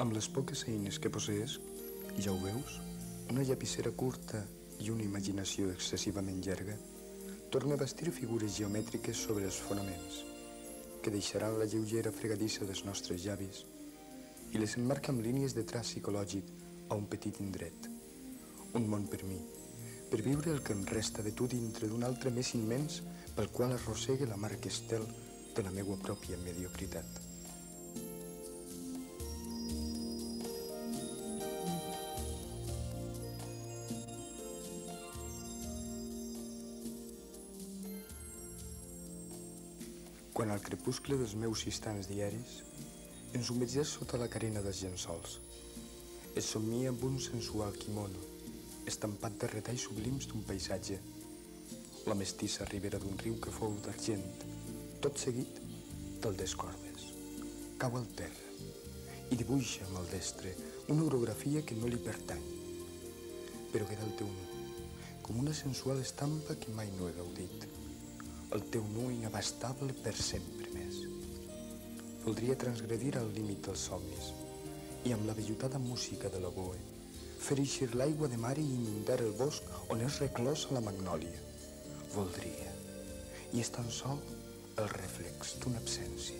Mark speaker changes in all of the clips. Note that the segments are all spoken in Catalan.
Speaker 1: Amb les poques eines que possees, ja ho veus, una llapissera curta i una imaginació excessivament llarga, torna a bastir figures geomètriques sobre els fonaments, que deixaran la lleugera fregadissa dels nostres llavis i les emmarca amb línies de traç psicològic a un petit indret. Un món per mi, per viure el que em resta de tu dintre d'un altre més immens pel qual arrossegue la marca estel de la meua pròpia mediocritat. Quan al crepuscle dels meus instants diaris ens submergeix sota la carena dels llençols, es somnia amb un sensual quimono, estampat de retalls sublims d'un paisatge, la mestissa ribera d'un riu que fou d'argent, tot seguit te'l descordes, cau al terra i dibuixa amb el destre una orografia que no li pertany, però queda al teu nu, com una sensual estampa que mai no he gaudit. El teu nu inabastable per sempre més. Voldria transgredir el límit dels somnis i amb la vellutada música de l'oboe fer eixir l'aigua de mar i inundar el bosc on és reclosa la magnòlia. Voldria, i és tan sol el reflex d'una absència.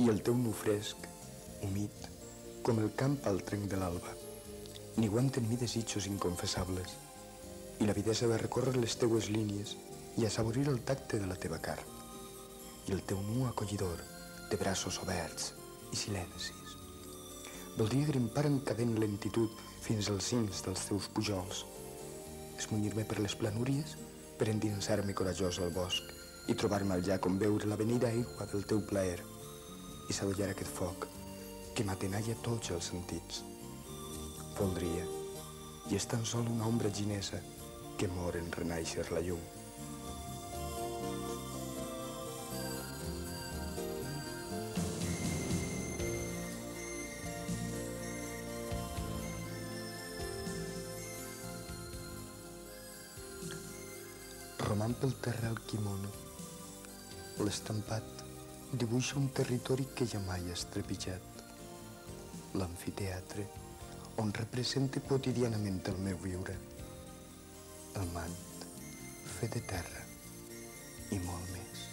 Speaker 1: I el teu nu fresc, humit, com el camp al trenc de l'alba, ni aguanten mi desitjos inconfessables, i l'avidesa de recórrer les teues línies i assaborir el tacte de la teva carn, i el teu nu acollidor, de braços oberts i silencis. Voldria grimpar en cadent lentitud fins als cims dels teus pujols, esmunyir-me per les planúries per endinsar-me corajós al bosc i trobar-me al llac on veure la venida aigua del teu plaer, i s'adollar aquest foc que m'atenalla tots els sentits. Voldria, i és tan sol una ombra ginesa que mor en renaixer la llum. Romant pel terra el quimono, l'estampat dibuixa un territori que ja mai has trepitjat, l'amfiteatre on representa quotidianament el meu viure, el mant fet de terra i molt més,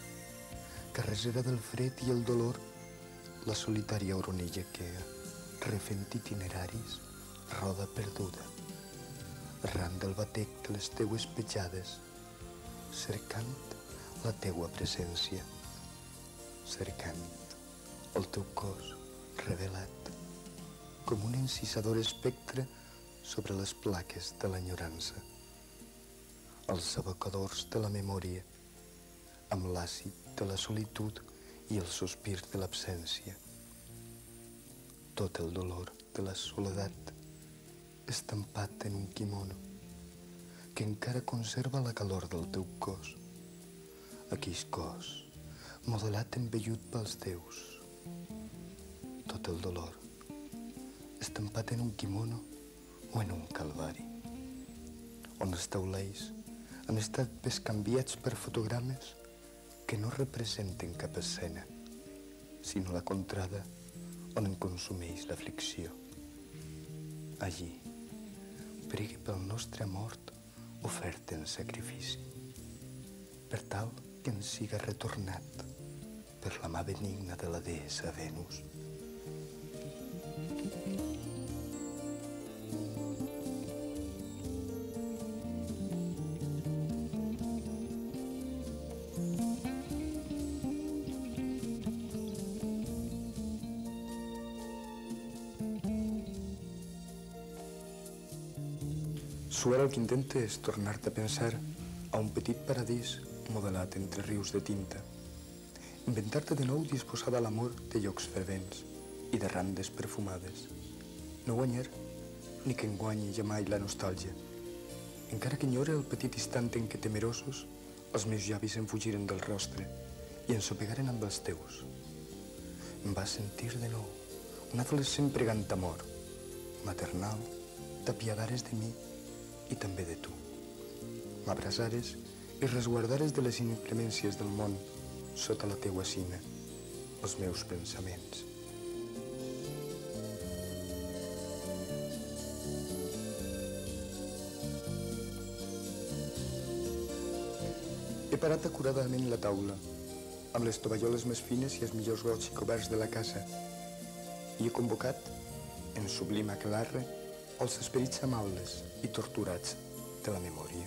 Speaker 1: carrerera del fred i el dolor, la solitària oronilla que, refent itineraris, roda perduda, arran del batec de les teues petjades, cercant la teua presència, cercant el teu cos revelat com un encisador espectre sobre les plaques de l'enyorança, els abocadors de la memòria, amb l'àcid de la solitud i el sospir de l'absència. Tot el dolor de la soledat estampat en un quimono que encara conserva la calor del teu cos, aquell cos modelat en vellut pels déus. Tot el dolor, estampat en un quimono o en un calvari, on els taulells han estat bescanviats per fotogrames que no representen cap escena, sinó la contrada on en consumeix l'aflicció. Allí, pregui pel nostre mort ofert en sacrifici, per tal que ens siga retornat per la mà benigna de la deessa Venus. Suara el que intenta és tornar-te a pensar a un petit paradís modelat entre rius de tinta, inventar-te de nou disposada a l'amor de llocs fervents i de randes perfumades, no guanyar ni que enguanyi jamai la nostàlgia, encara que enyore el petit instant en què temerosos els meus llavis em fugiren del rostre i ensopegaren amb els teus. Em vas sentir de nou, un adolescent pregant amor, maternal, t'apiadares de mi i també de tu. M'abraçares i resguardares de les inclemències del món sota la teua cina, els meus pensaments. He parat acuradament la taula, amb les tovalloles més fines i els millors gots i coberts de la casa, i he convocat, en sublim aquelarre, els esperits amables i torturats de la memòria.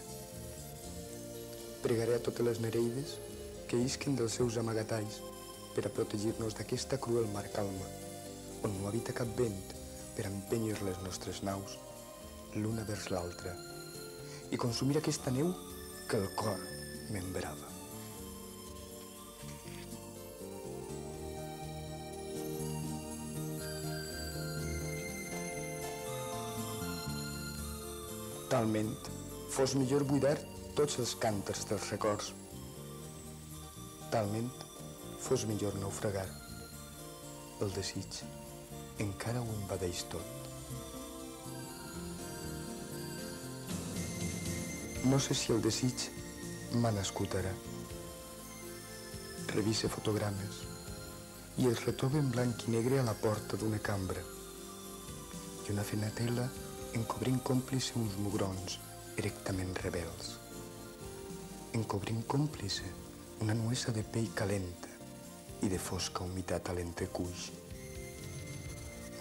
Speaker 1: Pregaré a totes les nereides que isquen dels seus amagatalls per a protegir-nos d'aquesta cruel mar calma, on no habita cap vent per empènyer les nostres naus l'una vers l'altra i consumir aquesta neu que el cor m'embrava. Talment fos millor buidar tots els cànters dels records. Talment fos millor naufragar. El desig encara ho invadeix tot. No sé si el desig m'ha nascut ara. Revise fotogrames i es retroba en blanc i negre a la porta d'una cambra i una fenatela encobrint còmplice uns mugrons erectament rebels. Encobrint còmplice una nuesa de pell calenta i de fosca humitat a l'entrecuix.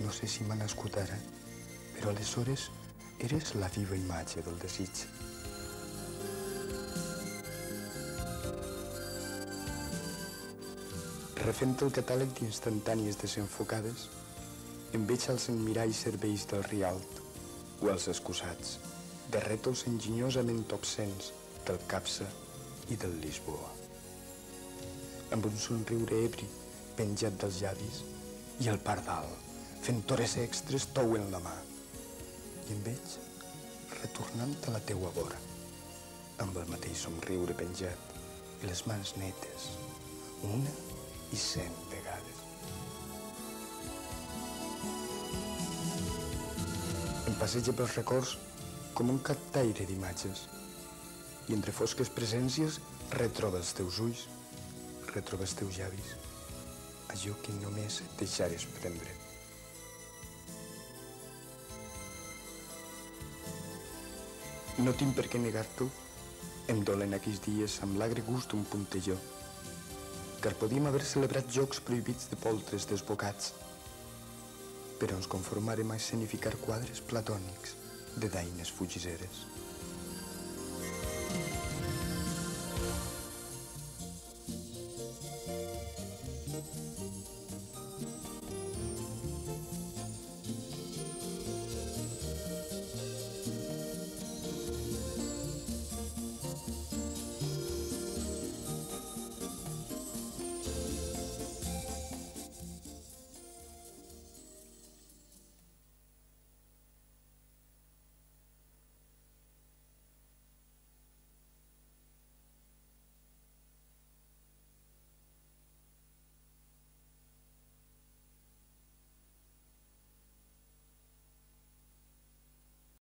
Speaker 1: No sé si m'ha nascut ara, però aleshores eres la viva imatge del desig. Refent el catàleg d'instantànies desenfocades, em veig als emmiralls cervells del Rialt o als excusats, de rètols enginyosament obscens del Capsa i del Lisboa. Amb un somriure ebri penjat dels llavis i el pardal fent hores extres tou en la mà. I em veig retornant a la teua vora, amb el mateix somriure penjat i les mans netes, una i 100 vegades. Em passeja pels records com un captaire d'imatges i entre fosques presències retroba els teus ulls, retroba els teus llavis, allò que només et deixares prendre. No tinc per què negar-t'ho, em dolen aquells dies amb l'agre gust d'un puntelló, car podíem haver celebrat jocs prohibits de poltres desbocats, però ens conformarem a escenificar quadres platònics de daines fugiseres.